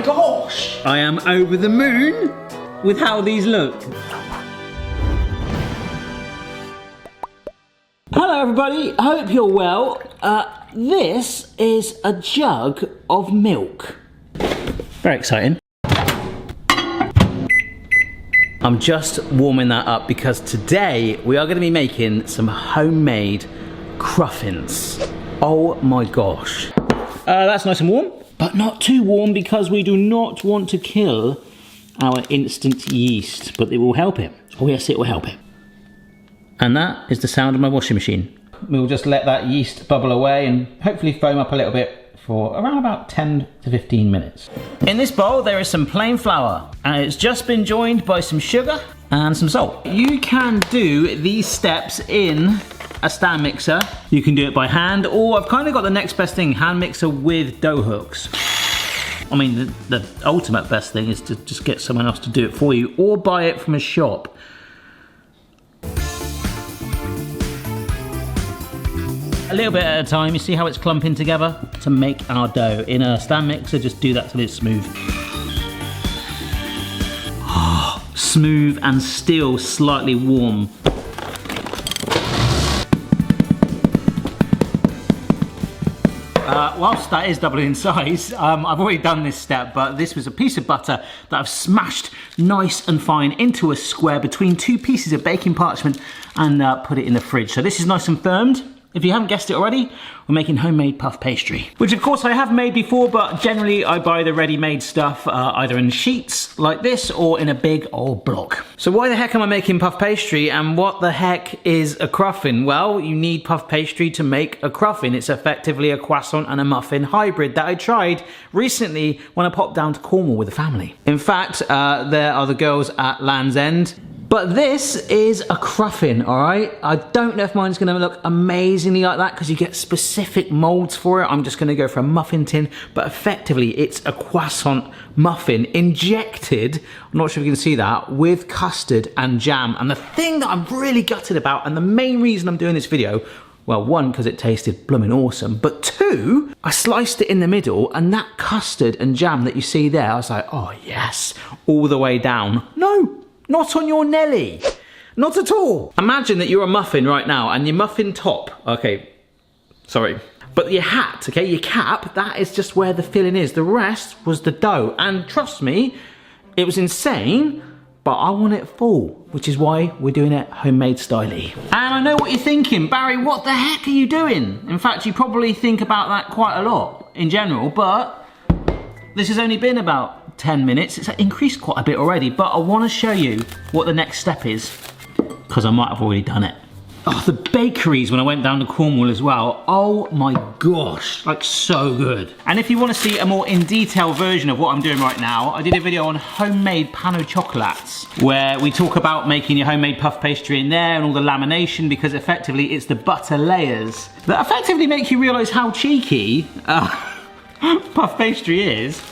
gosh! I am over the moon with how these look. Hello everybody, I hope you're well. This is a jug of milk. Very exciting. I'm just warming that up because today we are going to be making some homemade cruffins. Oh my gosh. That's nice and warm, but not too warm because we do not want to kill our instant yeast, but it will help it. Oh yes, it will help it. And that is the sound of my washing machine. We'll just let that yeast bubble away and hopefully foam up a little bit for around about 10 to 15 minutes. In this bowl there is some plain flour and it's just been joined by some sugar and some salt. You can do these steps in a stand mixer. You can do it by hand, or I've kind of got the next best thing, hand mixer with dough hooks. I mean, the ultimate best thing is to just get someone else to do it for you or buy it from a shop. A little bit at a time. You see how it's clumping together? To make our dough in a stand mixer, just do that till it's smooth. Oh, smooth and still slightly warm. Whilst that is doubling in size, I've already done this step, but this was a piece of butter that I've smashed nice and fine into a square between two pieces of baking parchment and put it in the fridge. So this is nice and firmed. If you haven't guessed it already, we're making homemade puff pastry, which of course I have made before, but generally I buy the ready-made stuff either in sheets like this or in a big old block. So why the heck am I making puff pastry, and what the heck is a cruffin? Well, you need puff pastry to make a cruffin. It's effectively a croissant and a muffin hybrid that I tried recently when I popped down to Cornwall with the family. In fact, there are the girls at Land's End. But this is a cruffin, all right? I don't know if mine's gonna look amazingly like that because you get specific molds for it. I'm just gonna go for a muffin tin, but effectively it's a croissant muffin injected, I'm not sure if you can see that, with custard and jam. And the thing that I'm really gutted about, and the main reason I'm doing this video, well, one, because it tasted blooming awesome, but two, I sliced it in the middle and that custard and jam that you see there, I was like, oh yes, all the way down. No. Not on your Nelly. Not at all. Imagine that you're a muffin right now and your muffin top, okay, sorry. But your hat, okay, your cap, that is just where the filling is. The rest was the dough. And trust me, it was insane, but I want it full, which is why we're doing it homemade styly. And I know what you're thinking, Barry, what the heck are you doing? In fact, you probably think about that quite a lot in general, but this has only been about 10 minutes. It's increased quite a bit already, but I want to show you what the next step is because I might have already done it. Oh, the bakeries when I went down to Cornwall as well. Oh my gosh, like so good. And if you want to see a more in detail version of what I'm doing right now, I did a video on homemade pan au chocolats where we talk about making your homemade puff pastry in there and all the lamination, because effectively it's the butter layers that effectively make you realize how cheeky puff pastry is.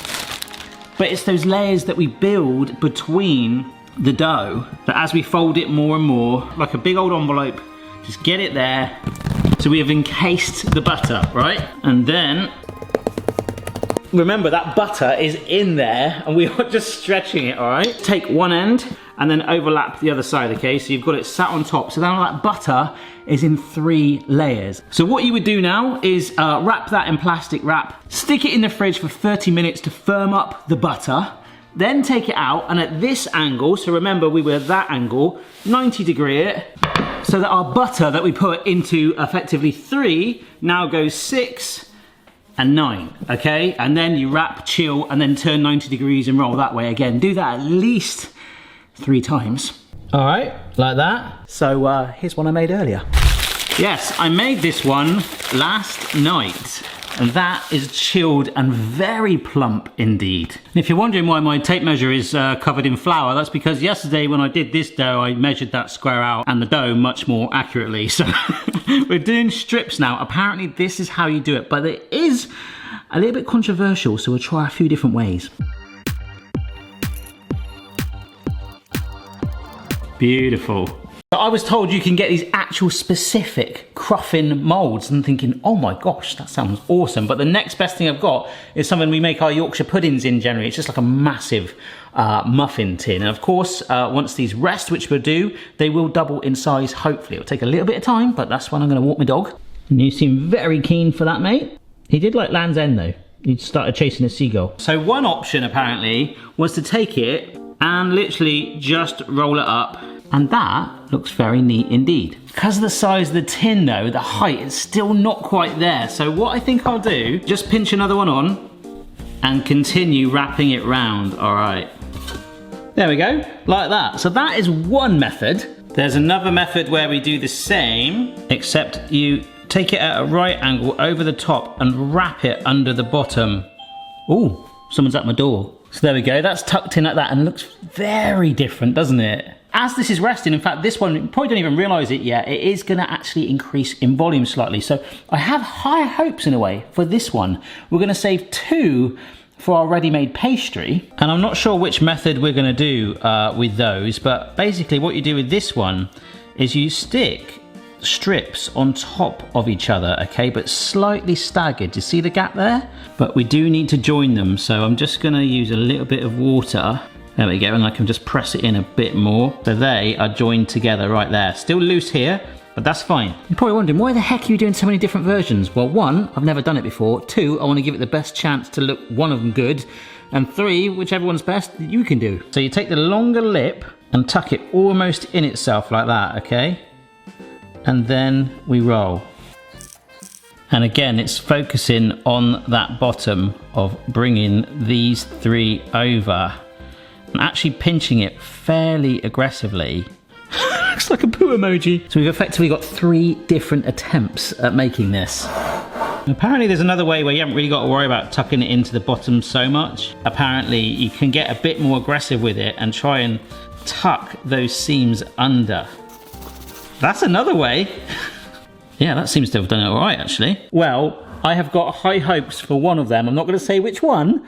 But it's those layers that we build between the dough that as we fold it more and more, like a big old envelope, just get it there. So we have encased the butter, right? And then, remember that butter is in there and we are just stretching it, all right? Take one end and then overlap the other side, okay? So you've got it sat on top. So now that butter is in 3 layers. So what you would do now is wrap that in plastic wrap, stick it in the fridge for 30 minutes to firm up the butter, then take it out and at this angle, so remember we were at that angle, 90 degree it, so that our butter that we put into effectively 3 now goes 6 and 9, okay? And then you wrap, chill, and then turn 90 degrees and roll that way again. Do that at least 3 times. All right, like that. So here's one I made earlier. Yes, I made this one last night. And that is chilled and very plump indeed. And if you're wondering why my tape measure is covered in flour, that's because yesterday when I did this dough, I measured that square out and the dough much more accurately. So we're doing strips now. Apparently this is how you do it, but it is a little bit controversial, so we'll try a few different ways. Beautiful. I was told you can get these actual specific Cruffin molds and thinking, oh my gosh, that sounds awesome. But the next best thing I've got is something we make our Yorkshire puddings in generally. It's just like a massive muffin tin. And of course, once these rest, which we'll do, they will double in size, hopefully. It'll take a little bit of time, but that's when I'm gonna walk my dog. And you seem very keen for that, mate. He did like Land's End though. He started chasing a seagull. So one option apparently was to take it and literally just roll it up. And that looks very neat indeed. Because of the size of the tin though, the height is still not quite there. So what I think I'll do, just pinch another one on and continue wrapping it round, all right. There we go, like that. So that is one method. There's another method where we do the same, except you take it at a right angle over the top and wrap it under the bottom. Ooh, someone's at my door. So there we go, that's tucked in like that and looks very different, doesn't it? As this is resting, in fact, this one, you probably don't even realize it yet, it is gonna actually increase in volume slightly. So I have higher hopes in a way for this one. We're gonna save 2 for our ready-made pastry. And I'm not sure which method we're gonna do with those, but basically what you do with this one is you stick strips on top of each other, okay, but slightly staggered. You see the gap there? But we do need to join them, so I'm just gonna use a little bit of water. There we go, and I can just press it in a bit more. So they are joined together right there. Still loose here, but that's fine. You're probably wondering, why the heck are you doing so many different versions? Well, 1, I've never done it before. 2, I want to give it the best chance to look one of them good. And 3, whichever one's best, you can do. So you take the longer lip and tuck it almost in itself like that, okay? And then we roll. And again, it's focusing on that bottom of bringing these 3 over. And actually pinching it fairly aggressively. Looks like a poo emoji. So we've effectively got 3 different attempts at making this. Apparently there's another way where you haven't really got to worry about tucking it into the bottom so much. Apparently you can get a bit more aggressive with it and try and tuck those seams under. That's another way. Yeah, that seems to have done it all right actually. Well, I have got high hopes for one of them. I'm not going to say which one.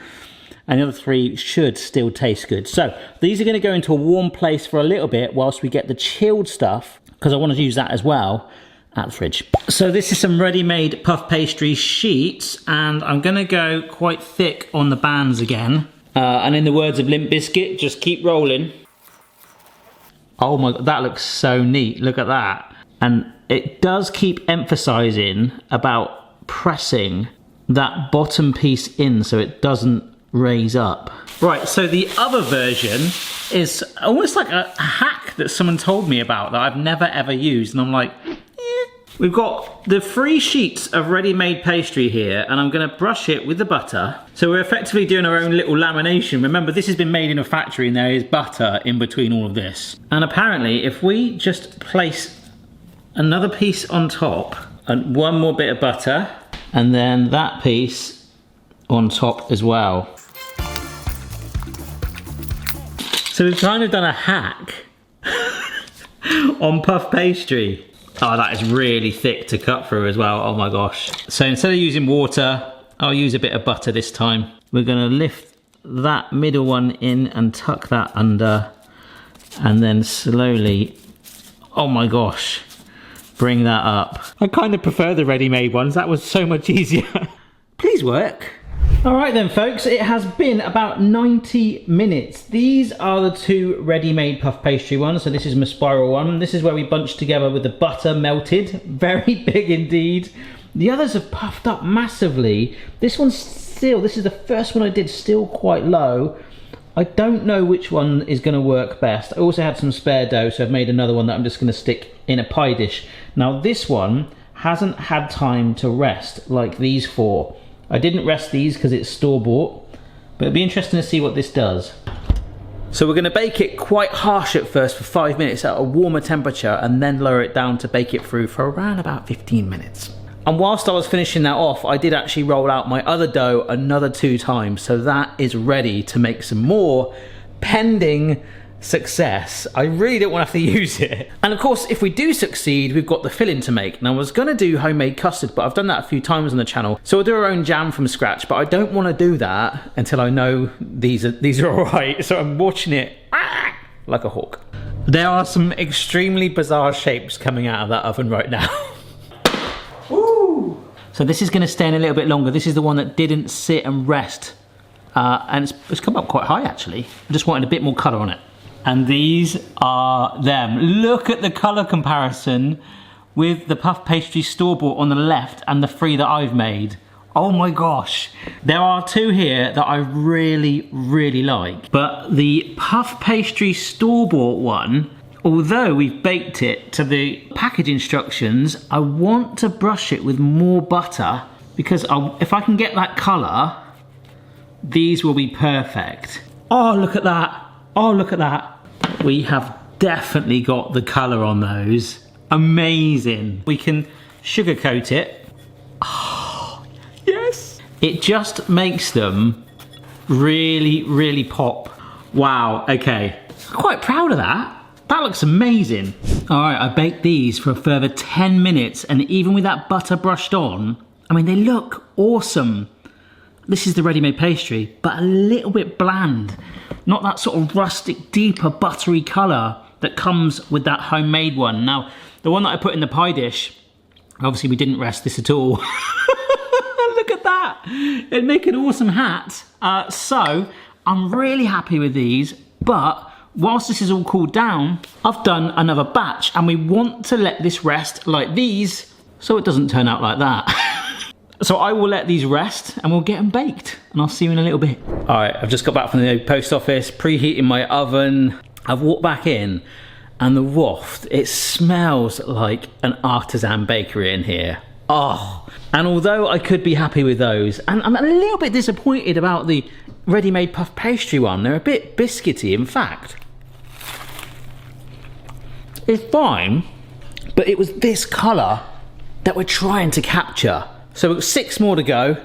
And the other 3 should still taste good. So these are gonna go into a warm place for a little bit whilst we get the chilled stuff, because I want to use that as well, at the fridge. So this is some ready-made puff pastry sheets, and I'm gonna go quite thick on the bands again. And in the words of Limp Bizkit, just keep rolling. Oh my God, that looks so neat, look at that. And it does keep emphasizing about pressing that bottom piece in so it doesn't raise up. Right, so the other version is almost like a hack that someone told me about that I've never ever used, and I'm like, We've got the 3 sheets of ready-made pastry here, and I'm gonna brush it with the butter. So we're effectively doing our own little lamination. Remember, this has been made in a factory and there is butter in between all of this. And apparently, if we just place another piece on top and one more bit of butter, and then that piece on top as well. So we've kind of done a hack on puff pastry. Oh, that is really thick to cut through as well, oh my gosh. So instead of using water, I'll use a bit of butter this time. We're gonna lift that middle one in and tuck that under, and then slowly, oh my gosh, bring that up. I kind of prefer the ready-made ones, that was so much easier. Please work. All right then folks, it has been about 90 minutes. These are the 2 ready-made puff pastry ones. So this is my spiral one. This is where we bunched together with the butter melted. Very big indeed. The others have puffed up massively. This one's still, this is the first one I did, still quite low. I don't know which one is gonna work best. I also had some spare dough, so I've made another one that I'm just gonna stick in a pie dish. Now this one hasn't had time to rest like these 4. I didn't rest these because it's store-bought, but it'll be interesting to see what this does. So we're gonna bake it quite harsh at first for 5 minutes at a warmer temperature, and then lower it down to bake it through for around about 15 minutes. And whilst I was finishing that off, I did actually roll out my other dough another 2 times, so that is ready to make some more pending success. I really don't want to have to use it. And of course, if we do succeed, we've got the filling to make. Now I was gonna do homemade custard, but I've done that a few times on the channel. So we'll do our own jam from scratch, but I don't want to do that until I know these are all right. So I'm watching it like a hawk. There are some extremely bizarre shapes coming out of that oven right now. Woo! So this is going to stay in a little bit longer. This is the one that didn't sit and rest. And it's come up quite high actually. I just wanted a bit more colour on it. And these are them. Look at the colour comparison with the puff pastry store-bought on the left and the 3 that I've made. Oh my gosh. There are 2 here that I really, really like. But the puff pastry store-bought one, although we've baked it to the package instructions, I want to brush it with more butter because if I can get that colour, these will be perfect. Oh, look at that. Oh, look at that. We have definitely got the colour on those. Amazing. We can sugarcoat it. Oh, yes. It just makes them really, really pop. Wow, okay. Quite proud of that. That looks amazing. All right, I baked these for a further 10 minutes, and even with that butter brushed on, I mean, they look awesome. This is the ready-made pastry, but a little bit bland. Not that sort of rustic, deeper, buttery colour that comes with that homemade one. Now, the one that I put in the pie dish, obviously we didn't rest this at all. Look at that. It'd make an awesome hat. So, I'm really happy with these, but whilst this is all cooled down, I've done another batch, and we want to let this rest like these, so it doesn't turn out like that. So I will let these rest and we'll get them baked, and I'll see you in a little bit. All right, I've just got back from the post office, preheating my oven. I've walked back in and the waft, it smells like an artisan bakery in here. Oh, and although I could be happy with those, and I'm a little bit disappointed about the ready-made puff pastry one. They're a bit biscuity, in fact. It's fine, but it was this colour that we're trying to capture. So 6 more to go,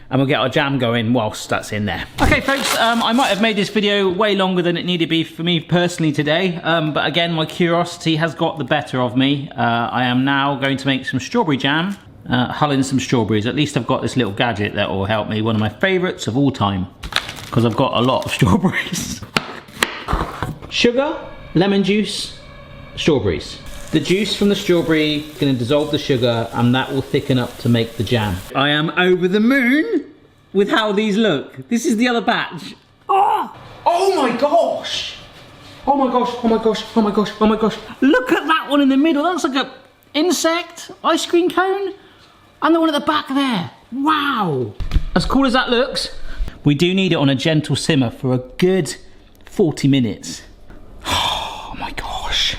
and we'll get our jam going whilst that's in there. Okay folks, I might have made this video way longer than it needed to be for me personally today, but again, my curiosity has got the better of me. I am now going to make some strawberry jam, hulling some strawberries. At least I've got this little gadget that will help me, one of my favourites of all time, because I've got a lot of strawberries. Sugar, lemon juice, strawberries. The juice from the strawberry is going to dissolve the sugar, and that will thicken up to make the jam. I am over the moon with how these look. This is the other batch. Oh, oh my gosh. Oh my gosh, oh my gosh, oh my gosh, oh my gosh. Look at that one in the middle. That's like an insect ice cream cone. And the one at the back there. Wow. As cool as that looks, we do need it on a gentle simmer for a good 40 minutes. Oh my gosh.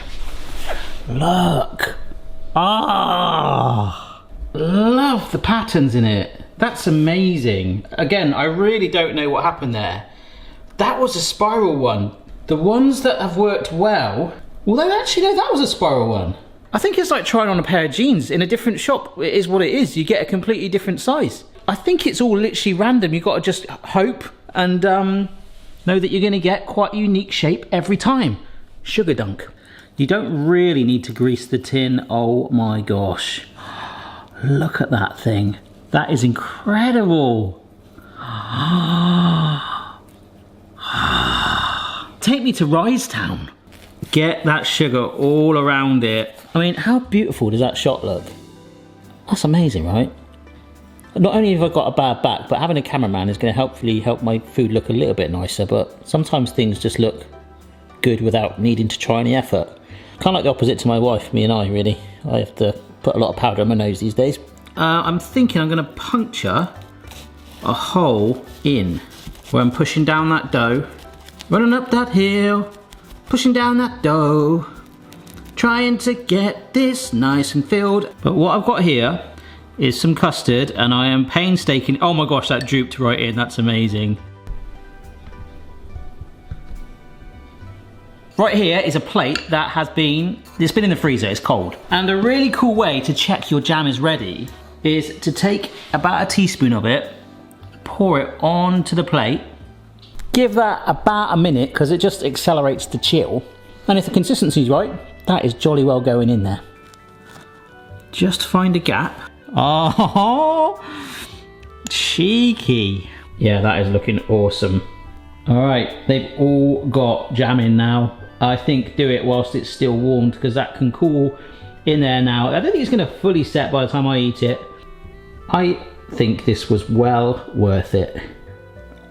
Look. Ah, love the patterns in it. That's amazing. Again, I really don't know what happened there. That was a spiral one. The ones that have worked well, although actually no, that was a spiral one. I think it's like trying on a pair of jeans in a different shop. It is what it is. You get a completely different size. I think it's all literally random. You've got to just hope and know that you're going to get quite a unique shape every time. Sugar dunk. You don't really need to grease the tin. Oh my gosh. Look at that thing. That is incredible. Take me to Risetown. Get that sugar all around it. I mean, how beautiful does that shot look? That's amazing, right? Not only have I got a bad back, but having a cameraman is going to hopefully help my food look a little bit nicer, but sometimes things just look good without needing to try any effort. Kind of like the opposite to my wife, me and I, really. I have to put a lot of powder in my nose these days. I'm thinking I'm going to puncture a hole in where I'm pushing down that dough, running up that hill, pushing down that dough, trying to get this nice and filled. But what I've got here is some custard, and I am painstaking. Oh my gosh, that drooped right in. That's amazing. Right here is a plate that it's been in the freezer, it's cold. And a really cool way to check your jam is ready is to take about a teaspoon of it, pour it onto the plate, give that about a minute because it just accelerates the chill. And if the consistency's right, that is jolly well going in there. Just find a gap. Oh, cheeky. Yeah, that is looking awesome. All right, they've all got jam in now. I think do it whilst it's still warmed, because that can cool in there now. I don't think it's going to fully set by the time I eat it. I think this was well worth it.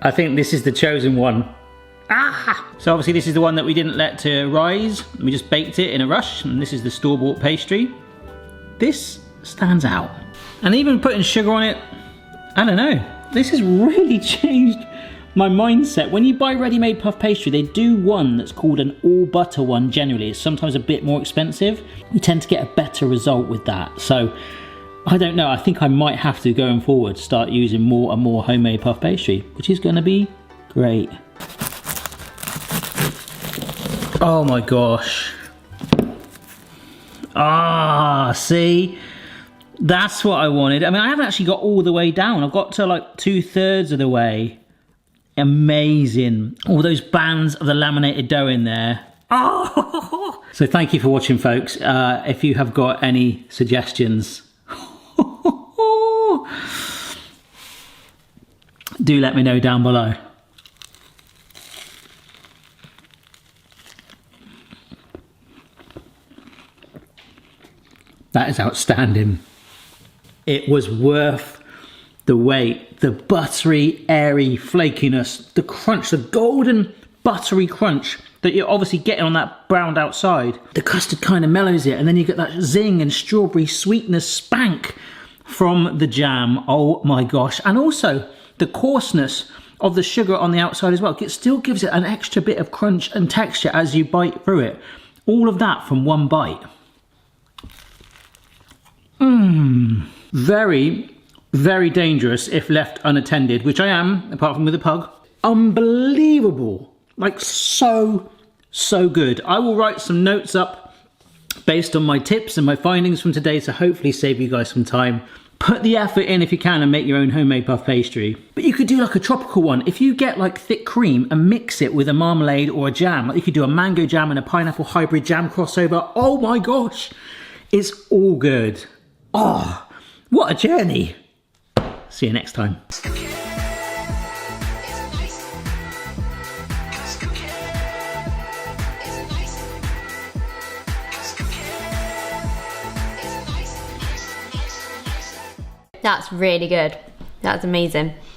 I think this is the chosen one. Ah! So obviously this is the one that we didn't let to rise. We just baked it in a rush, and this is the store-bought pastry. This stands out. And even putting sugar on it, I don't know. This has really changed my mindset. When you buy ready-made puff pastry, they do one that's called an all butter one generally. It's sometimes a bit more expensive. You tend to get a better result with that. So I don't know, I think I might have to, going forward, start using more and more homemade puff pastry, which is gonna be great. Oh my gosh. Ah, see? That's what I wanted. I mean, I haven't actually got all the way down. I've got to like 2/3 of the way. Amazing. All those bands of the laminated dough in there. Oh! So thank you for watching, folks. If you have got any suggestions, do let me know down below. That is outstanding. It was worth the wait. The buttery, airy flakiness, the crunch, the golden buttery crunch that you're obviously getting on that browned outside. The custard kind of mellows it, and then you get that zing and strawberry sweetness spank from the jam. Oh my gosh. And also the coarseness of the sugar on the outside as well. It still gives it an extra bit of crunch and texture as you bite through it. All of that from one bite. Very, very dangerous if left unattended, which I am, apart from with a pug. Unbelievable. Like so good. I will write some notes up based on my tips and my findings from today to hopefully save you guys some time. Put the effort in if you can and make your own homemade puff pastry. But you could do like a tropical one. If you get like thick cream and mix it with a marmalade or a jam, like you could do a mango jam and a pineapple hybrid jam crossover. Oh my gosh, it's all good. Oh, what a journey. See you next time. That's really good. That's amazing.